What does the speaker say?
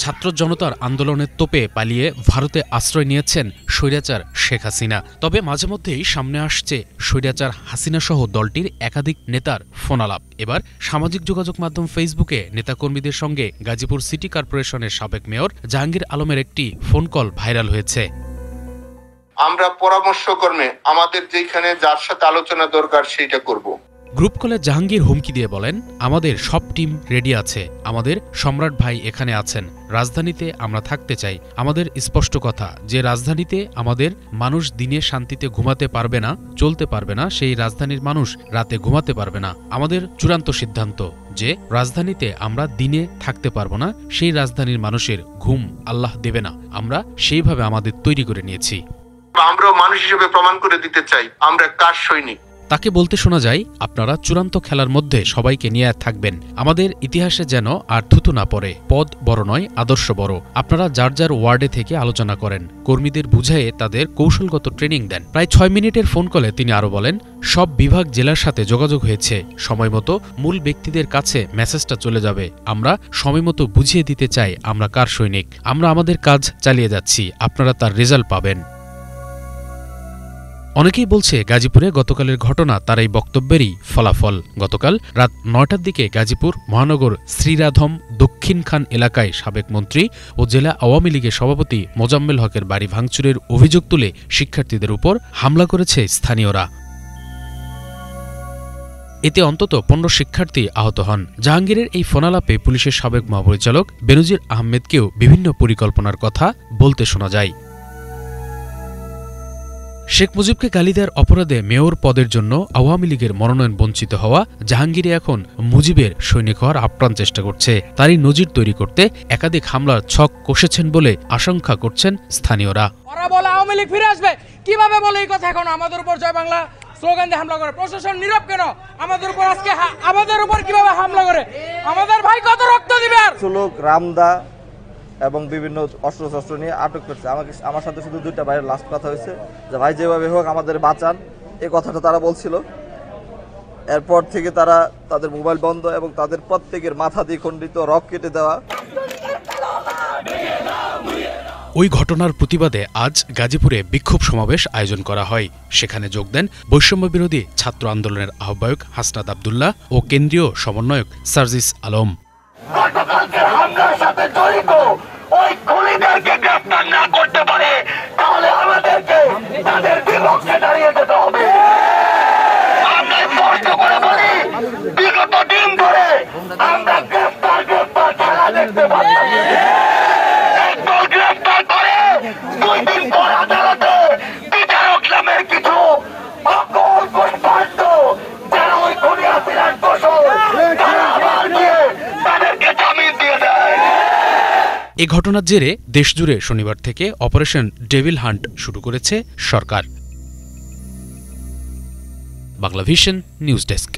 ছাত্র জনতার আন্দোলনের তোপে পালিয়ে ভারতে আশ্রয় নিয়েছেন স্বৈরাচার শেখ হাসিনা। তবে মাঝে মধ্যেই সামনে আসছে স্বৈরাচার হাসিনা সহ দলটির একাধিক নেতার ফোনালাপ। এবার সামাজিক যোগাযোগ মাধ্যম ফেসবুকে নেতাকর্মীদের সঙ্গে গাজীপুর সিটি কর্পোরেশনের সাবেক মেয়র জাহাঙ্গীর আলমের একটি ফোন কল ভাইরাল হয়েছে। আমরা পরামর্শক্রমে আমাদের যেখানে যার সাথে আলোচনা দরকার সেইটা করব। গ্রুপ কলে জাহাঙ্গীর হুমকি দিয়ে বলেন, আমাদের সব টিম রেডি আছে, আমাদের সম্রাট ভাই এখানে আছেন, রাজধানীতে আমরা থাকতে চাই। আমাদের স্পষ্ট কথা যে রাজধানীতে আমাদের মানুষ দিনে শান্তিতে ঘুমাতে পারবে না, চলতে পারবে না, সেই রাজধানীর মানুষ রাতে ঘুমাতে পারবে না। আমাদের চূড়ান্ত সিদ্ধান্ত যে রাজধানীতে আমরা দিনে থাকতে পারবো না, সেই রাজধানীর মানুষের ঘুম আল্লাহ দেবে না। আমরা সেইভাবে আমাদের তৈরি করে নিয়েছি। আমরা মানুষ হিসেবে প্রমাণ করে দিতে চাই আমরা কার সৈনিক। তাকে বলতে শোনা যায়, আপনারা চূড়ান্ত খেলার মধ্যে সবাইকে নিয়ে থাকবেন। আমাদের ইতিহাসে যেন আর থুতু না পড়ে। পদ বড় নয়, আদর্শ বড়। আপনারা যার যার ওয়ার্ডে থেকে আলোচনা করেন, কর্মীদের বুঝায়ে তাদের কৌশলগত ট্রেনিং দেন। প্রায় 6 মিনিটের ফোন কলে তিনি আরও বলেন, সব বিভাগ জেলার সাথে যোগাযোগ হয়েছে, সময়মতো মূল ব্যক্তিদের কাছে মেসেজটা চলে যাবে। আমরা সময়মতো বুঝিয়ে দিতে চাই আমরা কার সৈনিক। আমরা আমাদের কাজ চালিয়ে যাচ্ছি, আপনারা তার রেজাল্ট পাবেন। অনেকেই বলছে গাজীপুরে গতকালের ঘটনা তার এই বক্তব্যেরই ফলাফল। গতকাল রাত 9টার দিকে গাজীপুর মহানগর শ্রীরাধম দক্ষিণ খান এলাকায় সাবেক মন্ত্রী ও জেলা আওয়ামী লীগের সভাপতি মোজাম্মেল হকের বাড়ি ভাঙচুরের অভিযোগ তুলে শিক্ষার্থীদের উপর হামলা করেছে স্থানীয়রা। এতে অন্তত 15 শিক্ষার্থী আহত হন। জাহাঙ্গীরের এই ফোনালাপে পুলিশের সাবেক মহাপরিচালক বেনজির আহমেদকেও বিভিন্ন পরিকল্পনার কথা বলতে শোনা যায়। শেখ মুজিবকে গালি দেওয়ার অপরাধে মেয়র পদের জন্য আওয়ামী লীগের মনোনয়ন বঞ্চিত হওয়া জাহাঙ্গীর এখন মুজিবের সৈনিক হওয়ার আপ্রাণ চেষ্টা করছে। তারই নজির তৈরি করতে একাধিক হামলার ছক কষেছেন বলে আশঙ্কা করছেন স্থানীয়রা। ওরা বলে আওয়ামী লীগ ফিরে আসবে, কিভাবে বলে এই কথা? এখন আমাদের উপর জয় বাংলা স্লোগান দিয়ে হামলা করে। প্রশাসন নীরব কেন? আমাদের উপর আজকে আমাদের উপর কিভাবে হামলা করে? আমাদের ভাই কত রক্ত দিবে? আর লোক রামদা এবং বিভিন্ন অস্ত্রশস্ত্র নিয়ে আটক করছে। আমার সাথে শুধু 2টা ভাইয়ের লাস্ট কথা হয়েছে যে ভাই যেভাবে হোক আমাদের বাঁচান, এই কথাটা তারা বলছিল। এরপর থেকে তারা তাদের মোবাইল বন্ধ এবং তাদের প্রত্যেকের মাথা দিয়ে খণ্ডিত, রক কেটে দেওয়া। ওই ঘটনার প্রতিবাদে আজ গাজীপুরে বিক্ষোভ সমাবেশ আয়োজন করা হয়। সেখানে যোগ দেন বৈষম্য বিরোধী ছাত্র আন্দোলনের আহ্বায়ক হাসনাত আব্দুল্লাহ ও কেন্দ্রীয় সমন্বয়ক সার্জিস আলম। গতকালকের হামলার সাথে জড়িত ওই খুনিদেরকে গ্রেফতার না করতে পারে তাহলে আমাদেরকে তাদের বিপক্ষে দাঁড়িয়ে যেতে হবে। আমরা স্পষ্ট করে বলি, বিগত দিন ধরে আমরা গ্রেফতার খেলা দেখতে পাচ্ছি। একদল গ্রেফতার করে 2 দিন পর আদালতে বিচারক নামের কিছু অকল পুষ্পান্ত যারা ওই খুনি হাসিনার দোষর তারা আবার গিয়ে তাদেরকে জামিন দিয়ে দেয়। এ ঘটনার জেরে দেশজুড়ে শনিবার থেকে অপারেশন ডেভিল হান্ট শুরু করেছে সরকার। Banglavision news desk.